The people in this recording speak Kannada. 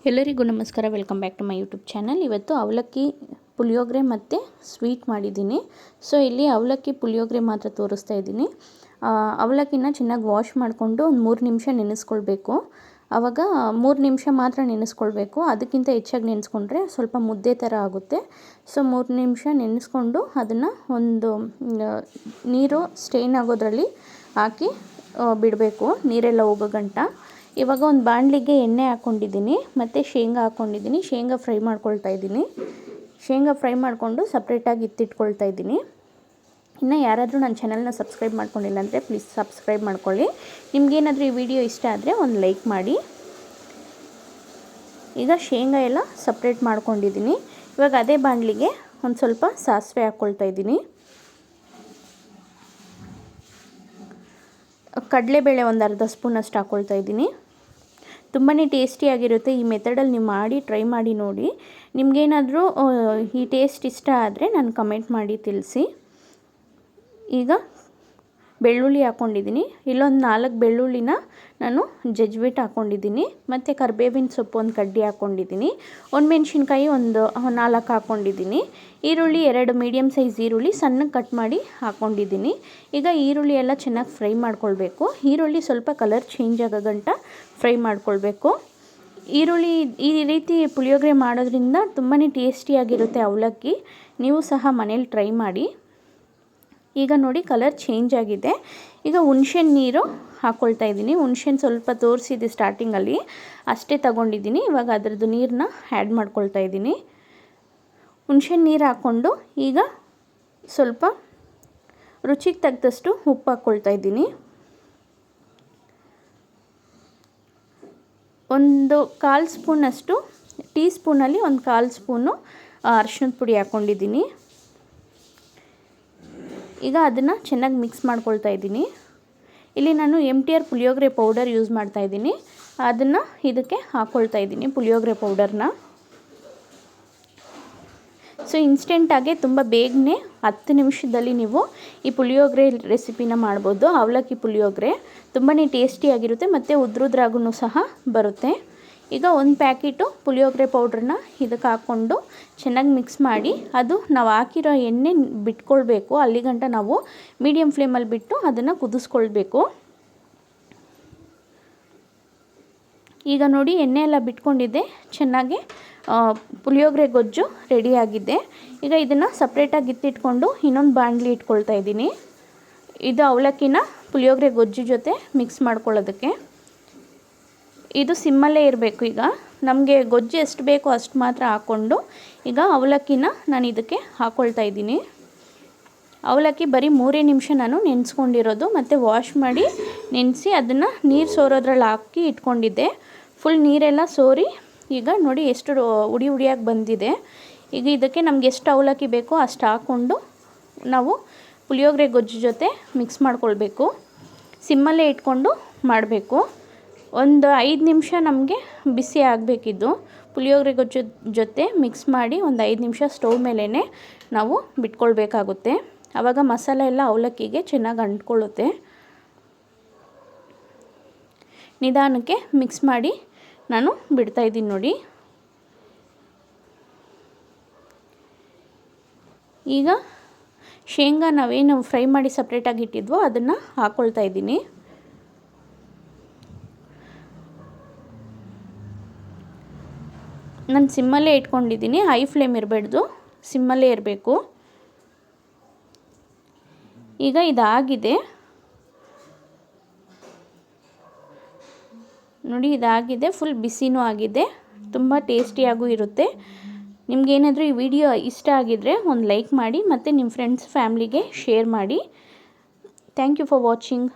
ಎಲ್ಲರಿಗೂ ನಮಸ್ಕಾರ. Welcome back to my YouTube channel. ಇವತ್ತು ಅವಲಕ್ಕಿ ಪುಳಿಯೋಗರೆ ಮತ್ತು ಸ್ವೀಟ್ ಮಾಡಿದ್ದೀನಿ. ಸೊ ಇಲ್ಲಿ ಅವಲಕ್ಕಿ ಪುಳಿಯೋಗರೆ ಮಾತ್ರ ತೋರಿಸ್ತಾ ಇದ್ದೀನಿ. ಅವಲಕ್ಕಿನ ಚೆನ್ನಾಗಿ ವಾಶ್ ಮಾಡಿಕೊಂಡು ಒಂದು 3 ನಿಮಿಷ ನೆನೆಸ್ಕೊಳ್ಬೇಕು. ಆವಾಗ 3 ನಿಮಿಷ ಮಾತ್ರ ನೆನೆಸ್ಕೊಳ್ಬೇಕು. ಅದಕ್ಕಿಂತ ಹೆಚ್ಚಾಗಿ ನೆನೆಸ್ಕೊಂಡ್ರೆ ಸ್ವಲ್ಪ ಮುದ್ದೆ ಥರ ಆಗುತ್ತೆ. ಸೊ 3 ನಿಮಿಷ ನೆನೆಸ್ಕೊಂಡು ಅದನ್ನು ಒಂದು ನೀರು ಸ್ಟೇನ್ ಆಗೋದ್ರಲ್ಲಿ ಹಾಕಿ ಬಿಡಬೇಕು, ನೀರೆಲ್ಲ ಹೋಗೋ ಗಂಟ. ಇವಾಗ ಒಂದು ಬಾಣಲಿಗೆ ಎಣ್ಣೆ ಹಾಕ್ಕೊಂಡಿದ್ದೀನಿ ಮತ್ತು ಶೇಂಗಾ ಹಾಕ್ಕೊಂಡಿದ್ದೀನಿ. ಶೇಂಗಾ ಫ್ರೈ ಮಾಡ್ಕೊಳ್ತಾ ಇದ್ದೀನಿ. ಶೇಂಗಾ ಫ್ರೈ ಮಾಡಿಕೊಂಡು ಸಪ್ರೇಟಾಗಿ ಎತ್ತಿಟ್ಕೊಳ್ತಾ ಇದ್ದೀನಿ. ಇನ್ನು ಯಾರಾದರೂ ನನ್ನ ಚಾನಲ್ನ ಸಬ್ಸ್ಕ್ರೈಬ್ ಮಾಡ್ಕೊಂಡಿಲ್ಲ ಅಂದರೆ ಪ್ಲೀಸ್ ಸಬ್ಸ್ಕ್ರೈಬ್ ಮಾಡ್ಕೊಳ್ಳಿ. ನಿಮಗೇನಾದರೂ ಈ ವಿಡಿಯೋ ಇಷ್ಟ ಆದರೆ ಒಂದು ಲೈಕ್ ಮಾಡಿ. ಈಗ ಶೇಂಗಾ ಎಲ್ಲ ಸಪ್ರೇಟ್ ಮಾಡ್ಕೊಂಡಿದ್ದೀನಿ. ಇವಾಗ ಅದೇ ಬಾಣಲಿಗೆ ಒಂದು ಸ್ವಲ್ಪ ಸಾಸಿವೆ ಹಾಕ್ಕೊಳ್ತಾ ಇದ್ದೀನಿ. ಕಡಲೆಬೇಳೆ ಒಂದು ಅರ್ಧ ಸ್ಪೂನಷ್ಟು ಹಾಕ್ಕೊಳ್ತಾ ಇದ್ದೀನಿ. ತುಂಬಾ ಟೇಸ್ಟಿಯಾಗಿರುತ್ತೆ. ಈ ಮೆಥಡಲ್ಲಿ ನೀವು ಮಾಡಿ ಟ್ರೈ ಮಾಡಿ ನೋಡಿ. ನಿಮಗೇನಾದರೂ ಈ ಟೇಸ್ಟ್ ಇಷ್ಟ ಆದರೆ ನಾನು ಕಮೆಂಟ್ ಮಾಡಿ ತಿಳಿಸಿ. ಈಗ ಬೆಳ್ಳುಳ್ಳಿ ಹಾಕ್ಕೊಂಡಿದ್ದೀನಿ. ಇಲ್ಲೊಂದು 4 ಬೆಳ್ಳುಳ್ಳಿನ ನಾನು ಜಜ್ಜಿಬಿಟ್ಟು ಹಾಕ್ಕೊಂಡಿದ್ದೀನಿ. ಮತ್ತು ಕರಿಬೇವಿನ ಸೊಪ್ಪು ಒಂದು ಕಡ್ಡಿ ಹಾಕ್ಕೊಂಡಿದ್ದೀನಿ. ಒಣಮೆಣ್ಸಿನ್ಕಾಯಿ ಒಂದು 4 ಹಾಕ್ಕೊಂಡಿದ್ದೀನಿ. ಈರುಳ್ಳಿ 2 ಮೀಡಿಯಮ್ ಸೈಜ್ ಈರುಳ್ಳಿ ಸಣ್ಣಗೆ ಕಟ್ ಮಾಡಿ ಹಾಕ್ಕೊಂಡಿದ್ದೀನಿ. ಈಗ ಈರುಳ್ಳಿ ಎಲ್ಲ ಚೆನ್ನಾಗಿ ಫ್ರೈ ಮಾಡ್ಕೊಳ್ಬೇಕು. ಈರುಳ್ಳಿ ಸ್ವಲ್ಪ ಕಲರ್ ಚೇಂಜ್ ಆಗೋ ಗಂಟ ಫ್ರೈ ಮಾಡ್ಕೊಳ್ಬೇಕು. ಈರುಳ್ಳಿ ಈ ರೀತಿ ಪುಳಿಯೋಗರೆ ಮಾಡೋದ್ರಿಂದ ತುಂಬಾ ಟೇಸ್ಟಿಯಾಗಿರುತ್ತೆ ಅವಲಕ್ಕಿ. ನೀವು ಸಹ ಮನೇಲಿ ಟ್ರೈ ಮಾಡಿ. ಈಗ ನೋಡಿ ಕಲರ್ ಚೇಂಜ್ ಆಗಿದೆ. ಈಗ ಹುಣಸೆ ನೀರು ಹಾಕ್ಕೊಳ್ತಾ ಇದ್ದೀನಿ. ಹುಣಸೆ ಸ್ವಲ್ಪ ತೋರಿಸಿದೆ ಸ್ಟಾರ್ಟಿಂಗಲ್ಲಿ, ಅಷ್ಟೇ ತಗೊಂಡಿದ್ದೀನಿ. ಇವಾಗ ಅದರದ್ದು ನೀರನ್ನ ಆ್ಯಡ್ ಮಾಡ್ಕೊಳ್ತಾ ಇದ್ದೀನಿ. ಹುಣಸೆ ನೀರು ಹಾಕ್ಕೊಂಡು ಈಗ ಸ್ವಲ್ಪ ರುಚಿಗೆ ತಕ್ಕದಷ್ಟು ಉಪ್ಪು ಹಾಕ್ಕೊಳ್ತಾ ಇದ್ದೀನಿ. ಒಂದು 1/4 ಸ್ಪೂನಷ್ಟು, ಟೀ ಸ್ಪೂನಲ್ಲಿ ಒಂದು 1/4 ಸ್ಪೂನು ಅರಿಶಿಣದ ಪುಡಿ ಹಾಕ್ಕೊಂಡಿದ್ದೀನಿ. ಈಗ ಅದನ್ನು ಚೆನ್ನಾಗಿ ಮಿಕ್ಸ್ ಮಾಡ್ಕೊಳ್ತಾ ಇದ್ದೀನಿ. ಇಲ್ಲಿ ನಾನು MTR ಪುಳಿಯೋಗರೆ ಪೌಡರ್ ಯೂಸ್ ಮಾಡ್ತಾ ಇದ್ದೀನಿ. ಅದನ್ನು ಇದಕ್ಕೆ ಹಾಕ್ಕೊಳ್ತಾ ಇದ್ದೀನಿ, ಪುಳಿಯೋಗರೆ ಪೌಡರ್ನ. ಸೊ ಇನ್ಸ್ಟೆಂಟಾಗೆ ತುಂಬ ಬೇಗನೆ 10 ನಿಮಿಷದಲ್ಲಿ ನೀವು ಈ ಪುಳಿಯೋಗರೆ ರೆಸಿಪಿನ ಮಾಡ್ಬೋದು. ಅವಲಕ್ಕಿ ಪುಳಿಯೋಗರೆ ತುಂಬಾ ಟೇಸ್ಟಿಯಾಗಿರುತ್ತೆ ಮತ್ತು ಉದ್ರುದ್ರಾಗೂ ಸಹ ಬರುತ್ತೆ. ಈಗ ಒಂದು ಪ್ಯಾಕೆಟು ಪುಳಿಯೋಗರೆ ಪೌಡ್ರನ್ನ ಇದಕ್ಕೆ ಹಾಕ್ಕೊಂಡು ಚೆನ್ನಾಗಿ ಮಿಕ್ಸ್ ಮಾಡಿ, ಅದು ನಾವು ಹಾಕಿರೋ ಎಣ್ಣೆ ಬಿಟ್ಕೊಳ್ಬೇಕು. ಅಲ್ಲಿಗಂಟ ನಾವು ಮೀಡಿಯಮ್ ಫ್ಲೇಮಲ್ಲಿ ಬಿಟ್ಟು ಅದನ್ನು ಕುದಿಸ್ಕೊಳ್ಬೇಕು. ಈಗ ನೋಡಿ ಎಣ್ಣೆ ಎಲ್ಲ ಬಿಟ್ಕೊಂಡಿದ್ದೆ, ಚೆನ್ನಾಗಿ ಪುಳಿಯೋಗರೆ ಗೊಜ್ಜು ರೆಡಿಯಾಗಿದೆ. ಈಗ ಇದನ್ನು ಸಪ್ರೇಟಾಗಿ ಎತ್ತಿಟ್ಕೊಂಡು ಇನ್ನೊಂದು ಬಾಣಲಿ ಇಟ್ಕೊಳ್ತಾ ಇದ್ದೀನಿ. ಇದು ಅವಲಕ್ಕಿನ ಪುಳಿಯೋಗರೆ ಗೊಜ್ಜು ಜೊತೆ ಮಿಕ್ಸ್ ಮಾಡ್ಕೊಳ್ಳೋದಕ್ಕೆ. ಇದು ಸಿಮ್ಮಲ್ಲೇ ಇರಬೇಕು. ಈಗ ನಮಗೆ ಗೊಜ್ಜು ಎಷ್ಟು ಬೇಕೋ ಅಷ್ಟು ಮಾತ್ರ ಹಾಕ್ಕೊಂಡು ಈಗ ಅವಲಕ್ಕಿನ ನಾನು ಇದಕ್ಕೆ ಹಾಕ್ಕೊಳ್ತಾ ಇದ್ದೀನಿ. ಅವಲಕ್ಕಿ ಬರೀ 3 ನಿಮಿಷ ನಾನು ನೆನೆಸ್ಕೊಂಡಿರೋದು, ಮತ್ತು ವಾಶ್ ಮಾಡಿ ನೆನೆಸಿ ಅದನ್ನು ನೀರು ಸೋರೋದ್ರಲ್ಲಿ ಹಾಕಿ ಇಟ್ಕೊಂಡಿದ್ದೆ. ಫುಲ್ ನೀರೆಲ್ಲ ಸೋರಿ ಈಗ ನೋಡಿ ಎಷ್ಟು ಉಡಿಯಾಗಿ ಬಂದಿದೆ. ಈಗ ಇದಕ್ಕೆ ನಮ್ಗೆ ಎಷ್ಟು ಅವಲಕ್ಕಿ ಬೇಕೋ ಅಷ್ಟು ಹಾಕ್ಕೊಂಡು ನಾವು ಪುಳಿಯೋಗರೆ ಗೊಜ್ಜು ಜೊತೆ ಮಿಕ್ಸ್ ಮಾಡ್ಕೊಳ್ಬೇಕು. ಸಿಮ್ಮಲ್ಲೇ ಇಟ್ಕೊಂಡು ಮಾಡಬೇಕು. ಒಂದು 5 ನಿಮಿಷ ನಮಗೆ ಬಿಸಿ ಆಗಬೇಕಿದ್ದು. ಪುಳಿಯೋಗರೆ ಗೊಜ್ಜು ಜೊತೆ ಮಿಕ್ಸ್ ಮಾಡಿ ಒಂದು 5 ನಿಮಿಷ ಸ್ಟವ್ ಮೇಲೇ ನಾವು ಬಿಟ್ಕೊಳ್ಬೇಕಾಗುತ್ತೆ. ಆವಾಗ ಮಸಾಲೆ ಎಲ್ಲ ಅವಲಕ್ಕಿಗೆ ಚೆನ್ನಾಗಿ ಅಂಟ್ಕೊಳ್ಳುತ್ತೆ. ನಿಧಾನಕ್ಕೆ ಮಿಕ್ಸ್ ಮಾಡಿ ನಾನು ಬಿಡ್ತಾಯಿದ್ದೀನಿ ನೋಡಿ. ಈಗ ಶೇಂಗಾ ನಾವೇನು ಫ್ರೈ ಮಾಡಿ ಸಪ್ರೇಟಾಗಿ ಇಟ್ಟಿದ್ವೋ ಅದನ್ನು ಹಾಕ್ಕೊಳ್ತಾ ಇದ್ದೀನಿ. ನಾನು ಸಿಮ್ಮಲ್ಲೇ ಇಟ್ಕೊಂಡಿದ್ದೀನಿ. ಹೈ ಫ್ಲೇಮ್ ಇರಬಾರ್ದು, ಸಿಮ್ಮಲ್ಲೇ ಇರಬೇಕು. ಈಗ ಇದಾಗಿದೆ ನೋಡಿ, ಇದಾಗಿದೆ. ಫುಲ್ ಬಿಸಿನೂ ಆಗಿದೆ, ತುಂಬ ಟೇಸ್ಟಿಯಾಗೂ ಇರುತ್ತೆ. ನಿಮಗೇನಾದರೂ ಈ ವಿಡಿಯೋ ಇಷ್ಟ ಆಗಿದ್ದರೆ ಒಂದು ಲೈಕ್ ಮಾಡಿ ಮತ್ತು ನಿಮ್ಮ ಫ್ರೆಂಡ್ಸ್ ಫ್ಯಾಮ್ಲಿಗೆ ಶೇರ್ ಮಾಡಿ. Thank you for watching.